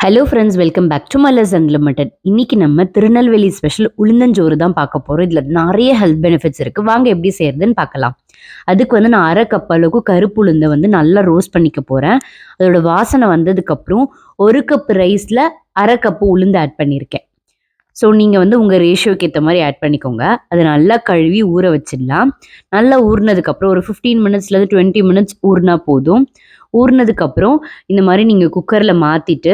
Hello friends, welcome back to Malars unlimited. இன்னைக்கு நம்ம Tirunelveli special உளுந்தஞ்சோறு தான் பார்க்க போகிறோம். இதில் நிறைய ஹெல்த் பெனிஃபிட்ஸ் இருக்குது. வாங்க எப்படி செய்யறதுன்னு பார்க்கலாம். அதுக்கு நான் அரை கப் அளவுக்கு கருப்பு உளுந்தை நல்லா ரோஸ்ட் பண்ணிக்க போகிறேன். அதோட வாசனை வந்ததுக்கப்புறம் ஒரு கப் ரைஸில் அரை கப்பு உளுந்து ஆட் பண்ணியிருக்கேன். ஸோ நீங்கள் உங்கள் ரேஷியோக்கு ஏற்ற மாதிரி ஆட் பண்ணிக்கோங்க. அதை நல்லா கழுவி ஊற வச்சிடலாம். நல்லா ஊறினதுக்கப்புறம் ஒரு 15 மினிட்ஸ்லேருந்து 20 மினிட்ஸ் ஊறினா போதும். ஊறினதுக்கப்புறம் இந்த மாதிரி நீங்கள் குக்கரில் மாற்றிட்டு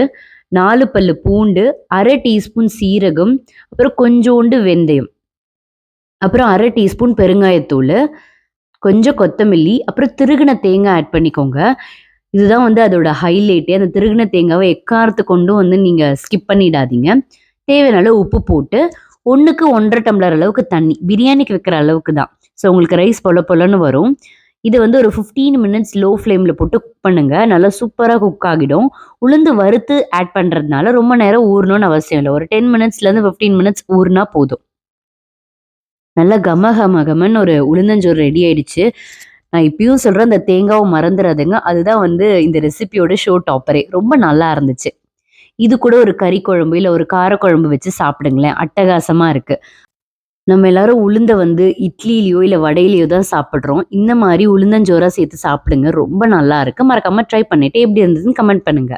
4 பல்லு பூண்டு, அரை டீஸ்பூன் சீரகம், அப்புறம் கொஞ்சோண்டு வெந்தயம், அப்புறம் அரை டீஸ்பூன் பெருங்காயத்தூள், கொஞ்சம் கொத்தமல்லி, அப்புறம் திருகின தேங்காய் ஆட் பண்ணிக்கோங்க. இதுதான் அதோட ஹைலைட்டே. அந்த திருகின தேங்காவை எக்காரத்து கொண்டும் நீங்கள் ஸ்கிப் பண்ணிடாதீங்க. தேவையான அளவு உப்பு போட்டு 1க்கு 1.5 டம்ளர் அளவுக்கு தண்ணி, பிரியாணிக்கு வைக்கிற அளவுக்கு தான். ஸோ உங்களுக்கு ரைஸ் பொல பொலன்னு வரும். இது ஒரு 15 மினிட்ஸ் லோ ஃப்ளேமில் போட்டு குக் பண்ணுங்க. நல்லா சூப்பராக குக் ஆகிடும். உளுந்து வறுத்து ஆட் பண்ணுறதுனால ரொம்ப நேரம் ஊறணும்னு அவசியம் இல்லை. ஒரு 10 மினிட்ஸ்லேருந்து 15 மினிட்ஸ் ஊறினா போதும். நல்லா கமன்னு ஒரு உளுந்தஞ்சோறு ரெடி ஆயிடுச்சு. நான் இப்பயும் சொல்கிறேன், இந்த தேங்காவை மறந்துடாதுங்க. அதுதான் இந்த ரெசிபியோட ஷோ டாப்பரே. ரொம்ப நல்லா இருந்துச்சு. இது கூட ஒரு கறி குழம்பு இல்லை ஒரு காரக்குழம்பு வச்சு சாப்பிடுங்களேன், அட்டகாசமாக இருக்குது. நம்ம எல்லாரும் உளுந்த இட்லியிலையோ இல்லை வடையிலையோ தான் சாப்பிட்றோம். இந்த மாதிரி உளுந்தஞ்சோறா சேர்த்து சாப்பிடுங்க. ரொம்ப நல்லா இருக்கு. மறக்காம ட்ரை பண்ணிட்டு எப்படி இருந்ததுன்னு கமெண்ட் பண்ணுங்க.